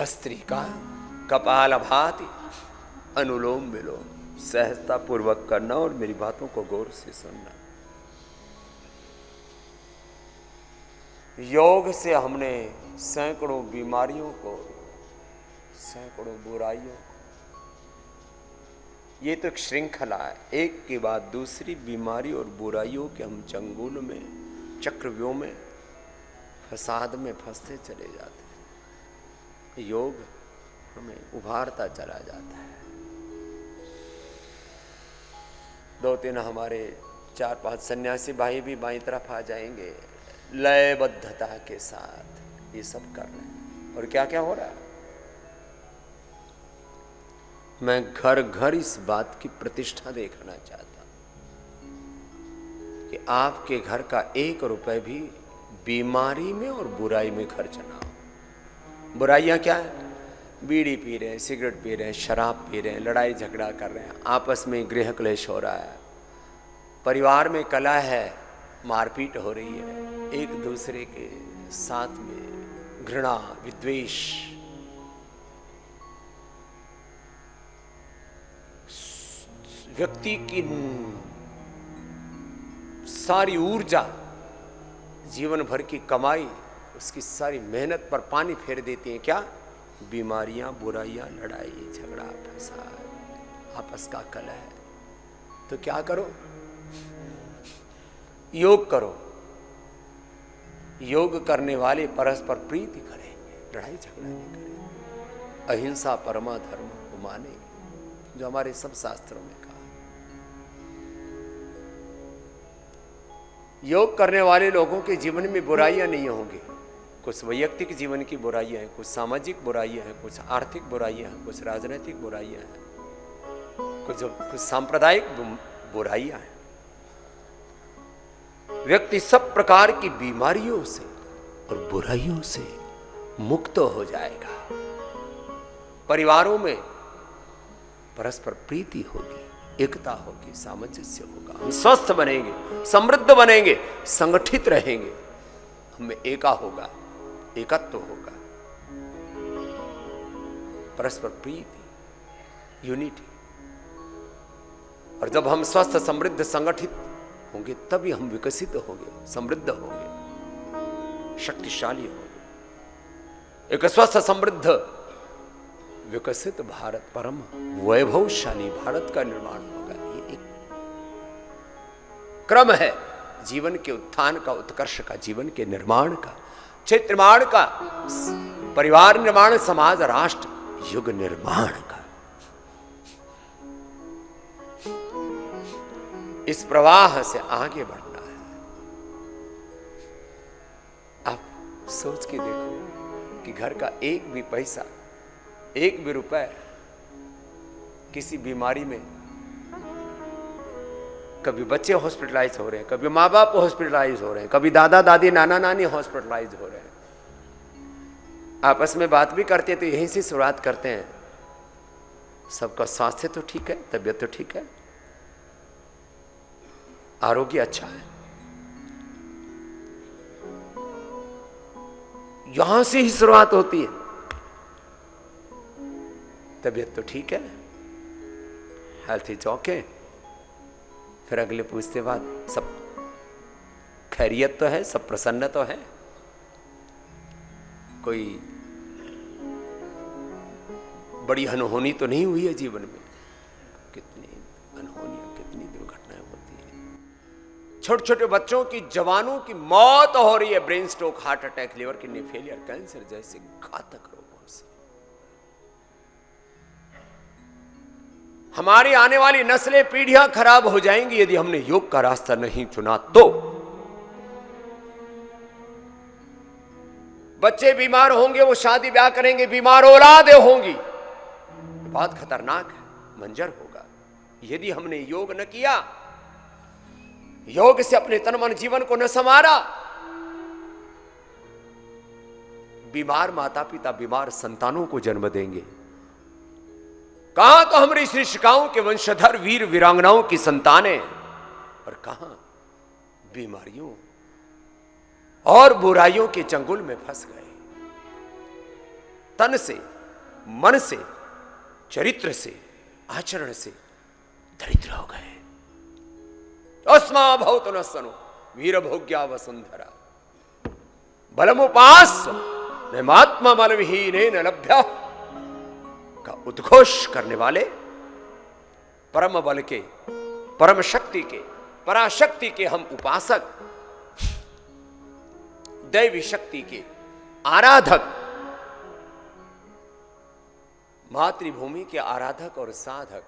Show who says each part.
Speaker 1: भस्त्रिका कपालभाति अनुलोम विलोम, सहजता पूर्वक करना और मेरी बातों को गौर से सुनना। योग से हमने सैकड़ों बीमारियों को, सैकड़ों बुराइयों को, ये तो एक श्रृंखला है, एक के बाद दूसरी बीमारी और बुराइयों के हम चंगुल में, चक्रव्यूह में, फसाद में फंसते चले जाते हैं। योग हमें उभारता चला जाता है। 2-3 हमारे 4-5 सन्यासी भाई भी बाईं तरफ आ जाएंगे लयबद्धता के साथ, ये सब कर रहे हैं। और क्या क्या हो रहा है, मैं घर घर इस बात की प्रतिष्ठा देखना चाहता हूं कि आपके घर का 1 रुपए भी बीमारी में और बुराई में खर्च ना हो। बुराइयां क्या है? बीड़ी पी रहे हैं, सिगरेट पी रहे हैं, शराब पी रहे हैं, लड़ाई झगड़ा कर रहे हैं, आपस में गृह क्लेश हो रहा है, परिवार में कलह है, मारपीट हो रही है, एक दूसरे के साथ में घृणा, विद्वेष, व्यक्ति की सारी ऊर्जा, जीवन भर की कमाई, उसकी सारी मेहनत पर पानी फेर देती है। क्या? बीमारियां, बुराइयां, लड़ाई झगड़ा, फसाद, आपस का कलह है। तो क्या करो? योग करो। योग करने वाले परस्पर प्रीति करेंगे, लड़ाई झगड़ा नहीं करेंगे, अहिंसा परमा धर्म को मानेंगे, जो हमारे सब शास्त्रों में कहा। योग करने वाले लोगों के जीवन में बुराइयां नहीं होंगी। कुछ वैयक्तिक जीवन की बुराइयां हैं, कुछ सामाजिक बुराइयां हैं, कुछ आर्थिक बुराइयां हैं, कुछ राजनीतिक बुराइयां हैं, कुछ सांप्रदायिक बुराइयां हैं। व्यक्ति सब प्रकार की बीमारियों से और बुराइयों से मुक्त हो जाएगा। परिवारों में परस्पर प्रीति होगी, एकता होगी, सामंजस्य होगा, हम स्वस्थ बनेंगे, समृद्ध बनेंगे, संगठित रहेंगे, हमें एका होगा, एकत्व होगा, परस्पर प्रीति, यूनिटी। और जब हम स्वस्थ, समृद्ध, संगठित होंगे तभी हम विकसित होंगे, समृद्ध होंगे, शक्तिशाली होंगे। एक स्वस्थ, समृद्ध, विकसित भारत, परम वैभवशाली भारत का निर्माण होगा। ये एक क्रम है जीवन के उत्थान का, उत्कर्ष का, जीवन के निर्माण का, क्षेत्र निर्माण का, परिवार निर्माण, समाज, राष्ट्र, युग निर्माण का। इस प्रवाह से आगे बढ़ना है। आप सोच के देखो कि घर का एक भी पैसा, एक भी रुपए किसी बीमारी में, कभी बच्चे हॉस्पिटलाइज हो रहे हैं, कभी माँ बाप हॉस्पिटलाइज हो रहे हैं, कभी दादा दादी, नाना नानी हॉस्पिटलाइज हो रहे हैं। आपस में बात भी करते हैं तो यहीं से शुरुआत करते हैं, सबका स्वास्थ्य तो ठीक है, तबीयत तो ठीक है, आरोग्य अच्छा है। यहां से ही शुरुआत होती है। तबीयत तो ठीक है, हेल्थ इज ओके। फिर अगले पूछते बाद सब खैरियत तो है, सब प्रसन्न तो है, कोई बड़ी अनहोनी तो नहीं हुई है जीवन में। कितनी अनहोनियां, कितनी दुर्घटनाएं होती हैं। छोटे छोटे बच्चों की, जवानों की मौत हो रही है brain stroke, heart attack, liver kidney failure, cancer जैसे घातक रोगों से। हमारी आने वाली नस्लें, पीढ़ियां खराब हो जाएंगी यदि हमने योग का रास्ता नहीं चुना तो। बच्चे बीमार होंगे, वो शादी ब्याह करेंगे, बीमार औलादें होंगी, बहुत खतरनाक है, मंजर होगा। यदि हमने योग न किया, योग से अपने तन मन जीवन को न संवारा, बीमार माता पिता बीमार संतानों को जन्म देंगे। कहां तो हम ऋषि ऋषिकाओं के वंशधर वीर वीरांगनाओं की संतानें, और कहां बीमारियों और बुराइयों के चंगुल में फंस गए। तन से मन से, चरित्र से, आचरण से दरिद्र हो गए। अस्मा भवतु न सनु वीर भोग्या वसुंधरा बलमुपास महात्मा बलविहीन न लभ्या का उद्घोष करने वाले, परम बल के, परम शक्ति के, पराशक्ति के हम उपासक, दैवी शक्ति के आराधक, मातृभूमि के आराधक और साधक